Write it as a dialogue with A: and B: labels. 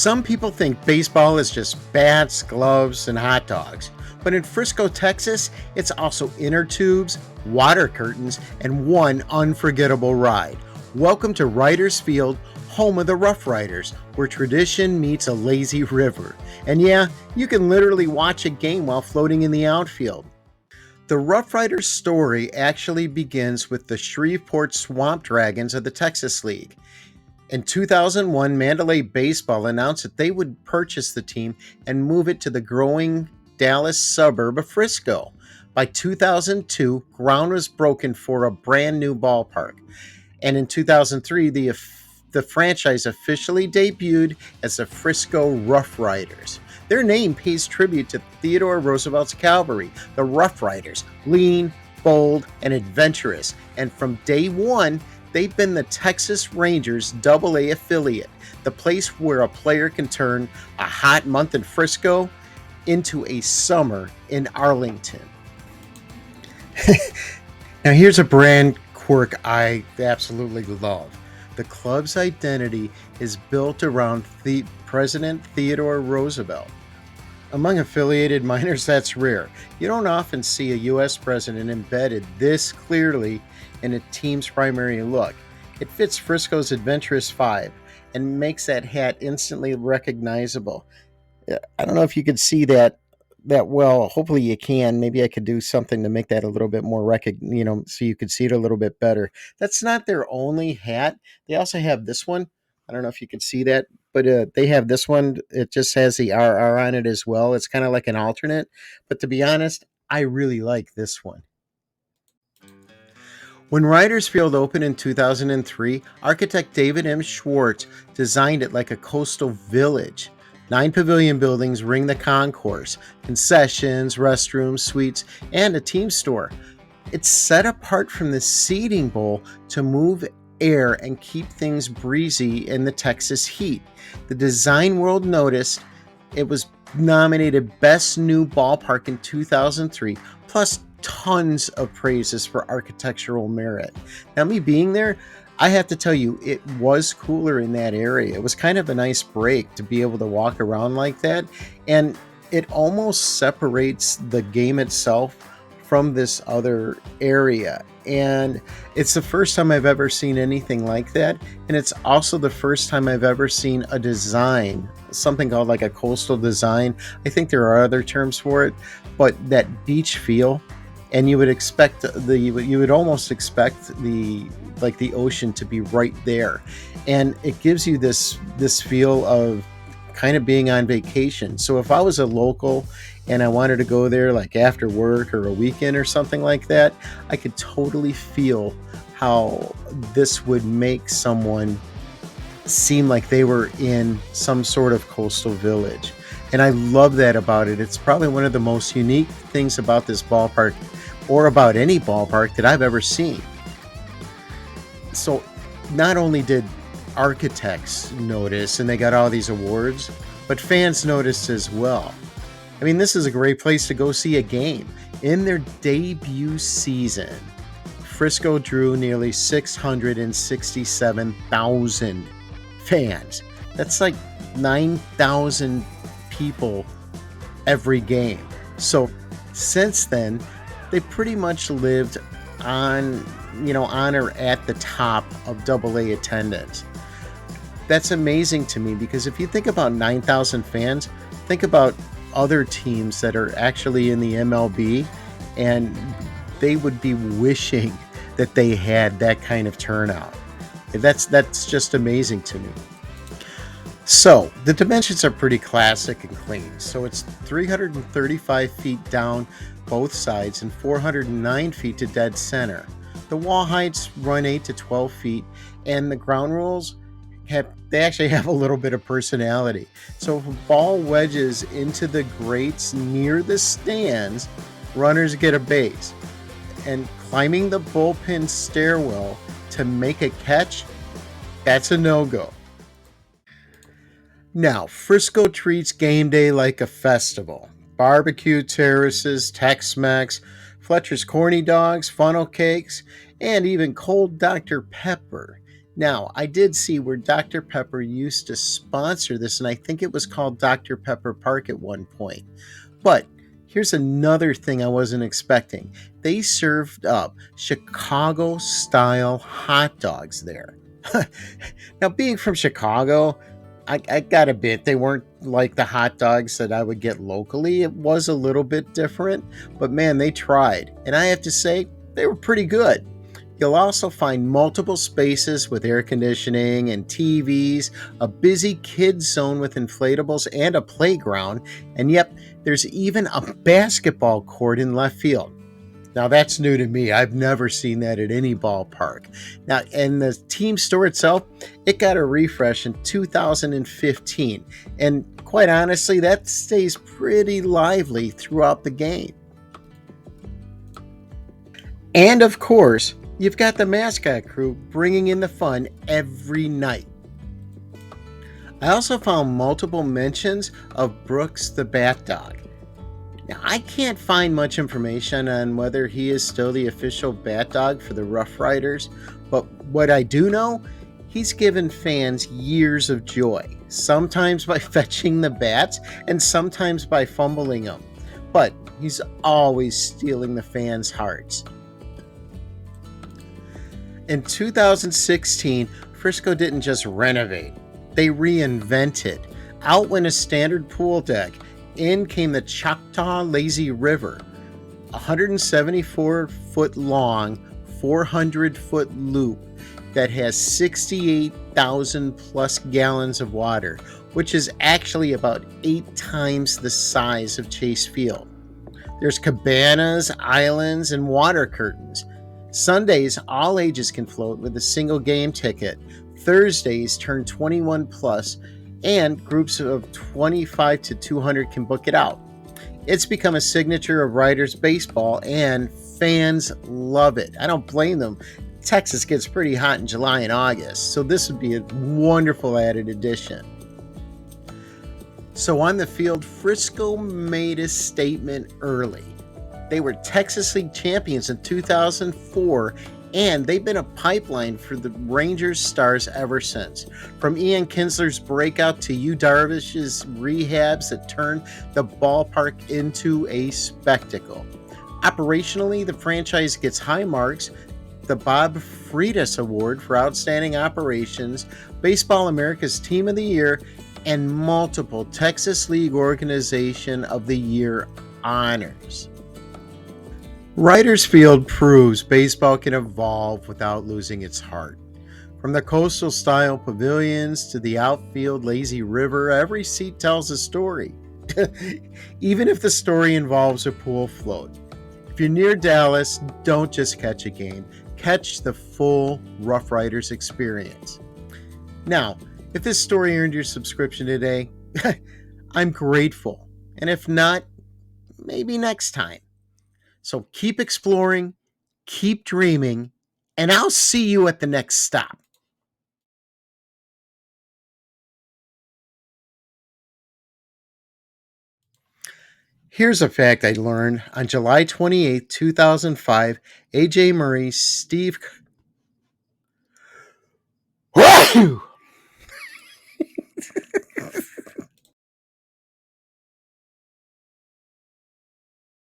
A: Some people think baseball is just bats, gloves, and hot dogs. But in Frisco, Texas, it's also inner tubes, water curtains, and one unforgettable ride. Welcome to Riders Field, home of the RoughRiders, where tradition meets a lazy river. And yeah, you can literally watch a game while floating in the outfield. The RoughRiders story actually begins with the Shreveport SwampDragons of the Texas League. In 2001, Mandalay Baseball announced that they would purchase the team and move it to the growing Dallas suburb of Frisco. By 2002, ground was broken for a brand new ballpark. And in 2003, the franchise officially debuted as the Frisco RoughRiders. Their name pays tribute to Theodore Roosevelt's cavalry, the RoughRiders, lean, bold, and adventurous. And from day one, they've been the Texas Rangers AA affiliate, the place where a player can turn a hot month in Frisco into a summer in Arlington. Now here's a brand quirk I absolutely love. The club's identity is built around President Theodore Roosevelt. Among affiliated minors, that's rare. You don't often see a U.S. president embedded this clearly in a team's primary look. It fits Frisco's adventurous vibe and makes that hat instantly recognizable. I don't know if you could see that well. Hopefully you can. Maybe I could do something to make that a little bit more so you could see it a little bit better. That's not their only hat. They also have this one. I don't know if you could see that, but they have this one. It just has the RR on it as well. It's kind of like an alternate, but to be honest, I really like this one. When Riders Field opened in 2003, architect David M. Schwartz designed it like a coastal village. 9 pavilion buildings ring the concourse, concessions, restrooms, suites, and a team store. It's set apart from the seating bowl to move air and keep things breezy in the Texas heat. The design world noticed. It was nominated Best New Ballpark in 2003, plus tons of praises for architectural merit. Now, me being there, I have to tell you, it was cooler in that area. It was kind of a nice break to be able to walk around like that, and it almost separates the game itself from this other area. And it's the first time I've ever seen anything like that, and it's also the first time I've ever seen a design, something called like a coastal design. I think there are other terms for it, but that beach feel. And you would almost expect the ocean to be right there, and it gives you this feel of kind of being on vacation. So if I was a local and I wanted to go there like after work or a weekend or something like that, I could totally feel how this would make someone seem like they were in some sort of coastal village. And I love that about it. It's probably one of the most unique things about this ballpark, or about any ballpark that I've ever seen. So not only did architects notice and they got all these awards, but fans noticed as well. I mean, this is a great place to go see a game. In their debut season, Frisco drew nearly 667,000 fans. That's like 9,000 people every game. So since then, they pretty much lived on or at the top of AA attendance. That's amazing to me, because if you think about 9,000 fans, think about other teams that are actually in the MLB, and they would be wishing that they had that kind of turnout. That's just amazing to me. So the dimensions are pretty classic and clean. So it's 335 feet down both sides and 409 feet to dead center. The wall heights run 8 to 12 feet, and the ground rules actually have a little bit of personality. So if a ball wedges into the grates near the stands, runners get a base. And climbing the bullpen stairwell to make a catch, that's a no-go. Now, Frisco treats game day like a festival. Barbecue terraces, Tex-Mex, Fletcher's corny dogs, funnel cakes, and even cold Dr. Pepper. Now, I did see where Dr. Pepper used to sponsor this, and I think it was called Dr. Pepper Park at one point. But here's another thing I wasn't expecting. They served up Chicago style hot dogs there. Now, being from Chicago, I got a bit. They weren't like the hot dogs that I would get locally. It was a little bit different, but man, they tried. And I have to say, they were pretty good. You'll also find multiple spaces with air conditioning and TVs, a busy kids zone with inflatables and a playground, and yep, there's even a basketball court in left field. Now that's new to me. I've never seen that at any ballpark. Now, and the team store itself, it got a refresh in 2015, and quite honestly, that stays pretty lively throughout the game. And of course, you've got the mascot crew bringing in the fun every night. I also found multiple mentions of Brooks the Bat Dog. Now, I can't find much information on whether he is still the official bat dog for the Rough Riders, but what I do know, he's given fans years of joy, sometimes by fetching the bats and sometimes by fumbling them. But he's always stealing the fans' hearts. In 2016, Frisco didn't just renovate, they reinvented. Out went a standard pool deck. In came the Choctaw Lazy River, a 174-foot long, 400-foot loop that has 68,000 plus gallons of water, which is actually about 8 times the size of Chase Field. There's cabanas, islands, and water curtains. Sundays, all ages can float with a single game ticket. Thursdays turn 21 plus, and groups of 25 to 200 can book it out. It's become a signature of Riders baseball, and fans love it. I don't blame them. Texas gets pretty hot in July and August, so this would be a wonderful added addition. So on the field, Frisco made a statement early. They were Texas League champions in 2004, and they've been a pipeline for the Rangers stars ever since. From Ian Kinsler's breakout to Yu Darvish's rehabs that turned the ballpark into a spectacle. Operationally, the franchise gets high marks, the Bob Freitas Award for Outstanding Operations, Baseball America's Team of the Year, and multiple Texas League Organization of the Year honors. Riders Field proves baseball can evolve without losing its heart. From the coastal style pavilions to the outfield lazy river, every seat tells a story. Even if the story involves a pool float. If you're near Dallas, don't just catch a game, catch the full Rough Riders experience. Now, if this story earned your subscription today, I'm grateful. And if not, maybe next time. So keep exploring, keep dreaming, and I'll see you at the next stop. Here's a fact I learned on July 28, 2005. AJ Murray, Steve